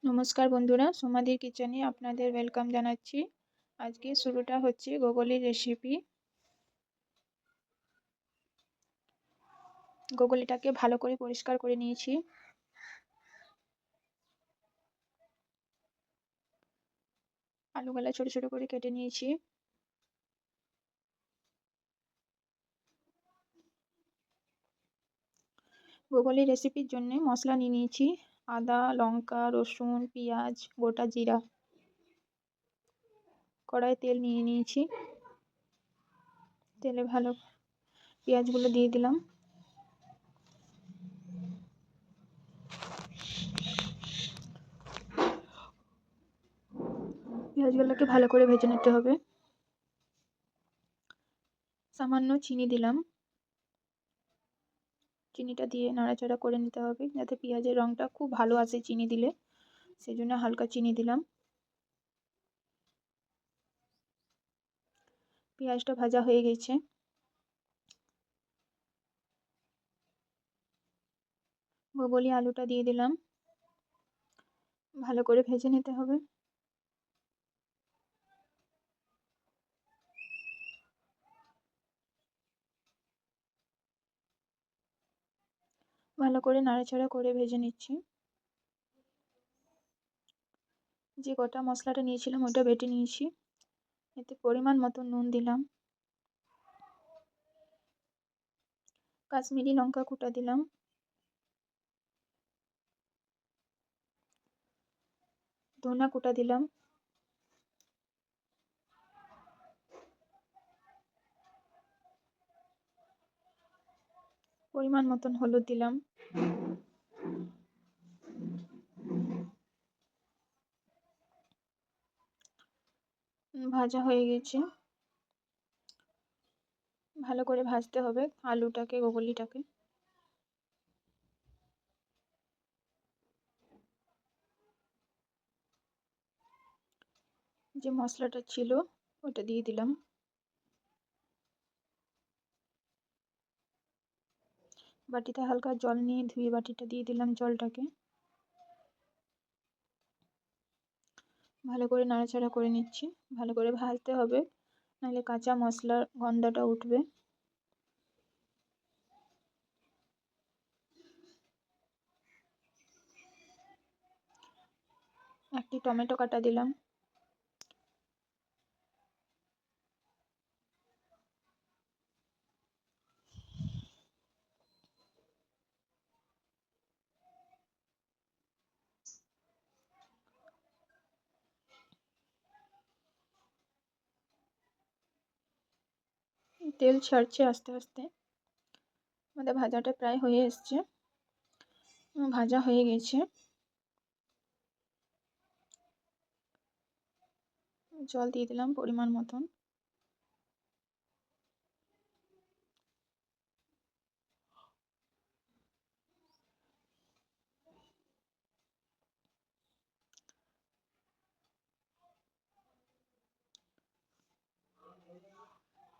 নমস্কার বন্ধুরা, সোমাদির কিচেনে আপনাদের ওয়েলকাম জানাচ্ছি। আজকে শুরুটা হচ্ছে গোগলির রেসিপি। গোগলিটাকে ভালো করে পরিষ্কার করে নিয়েছি। আলুগুলা ছোট ছোট করে কেটে নিয়েছি। গোগলির রেসিপির জন্য মশলা নিয়ে নিয়েছি: আদা, লঙ্কা, রসুন, পেঁয়াজ, গোটা জিরা। কড়াইয়ে তেল নিয়ে নিয়েছি। তেলে ভালো পেঁয়াজগুলো দিয়ে দিলাম। পেঁয়াজগুলোকে ভালো করে ভেজে নিতে হবে। সামান্য চিনি দিলাম। চিনিটা দিয়ে নাড়াচাড়া করে নিতে হবে যাতে পেঁয়াজের রঙটা খুব ভালো আসে চিনি দিলে, সেই জন্য হালকা চিনি দিলাম। পেঁয়াজটা ভাজা হয়ে গেছে। গোগলি আলুটা দিয়ে দিলাম। ভালো করে ভেজে নিতে হবে। ভালো করে নাড়াচাড়া করে ভেজে নিচ্ছি। যে গোটা মশলাটা নিয়েছিলাম ওটা বেটে নিয়েছি। এতে পরিমাণ মতো নুন দিলাম। কাশ্মীরি লঙ্কা কুটা দিলাম। ধনা কুটা দিলাম। পরিমাণ মতন হলুদ দিলাম। ভাজা হয়ে গেছে। ভালো করে ভাজতে হবে আলুটাকে, গোগলিটাকে। যে মশলাটা ছিল ওটা দিয়ে দিলাম। বাটিতে হালকা জল নিয়ে ধুয়ে বাটিটা দিয়ে দিলাম জলটাকে। ভালো করে নাড়াচাড়া করে নিচ্ছি। ভালো করে ভাজতে হবে, নাহলে কাঁচা মশলার গন্ধটা উঠবে। একটি টমেটো কাটা দিলাম। তেল ছাড়ছে আস্তে আস্তে। আমাদের ভাজাটা প্রায় হয়ে এসছে। ভাজা হয়ে গেছে। জল দিয়ে দিলাম পরিমাণ মতন।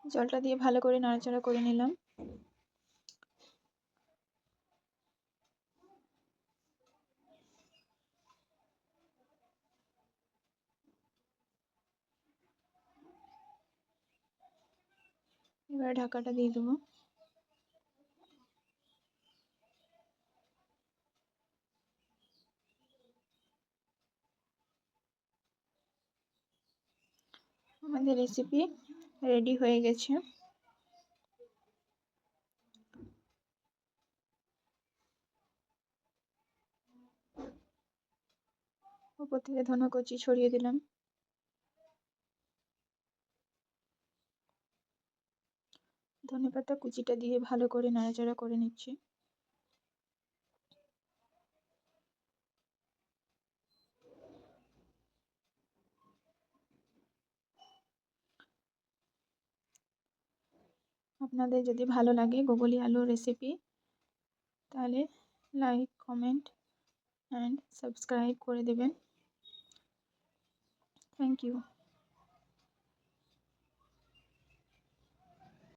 জলটা দিয়ে ভালো করে নাড়াচাড়া করে নিলাম। এবার ঢাকাটা দিয়ে দেবো। আমাদের রেসিপি রেডি হয়ে গেছে। উপর থেকে ধনে কুচি ছড়িয়ে দিলাম। ধনেপাতা কুচিটা দিয়ে ভালো করে নাড়াচাড়া করে নিচ্ছি। আপনাদের যদি ভালো লাগে গোগলি আলুর রেসিপি, তাহলে লাইক, কমেন্ট অ্যান্ড সাবস্ক্রাইব করে দেবেন। Thank you.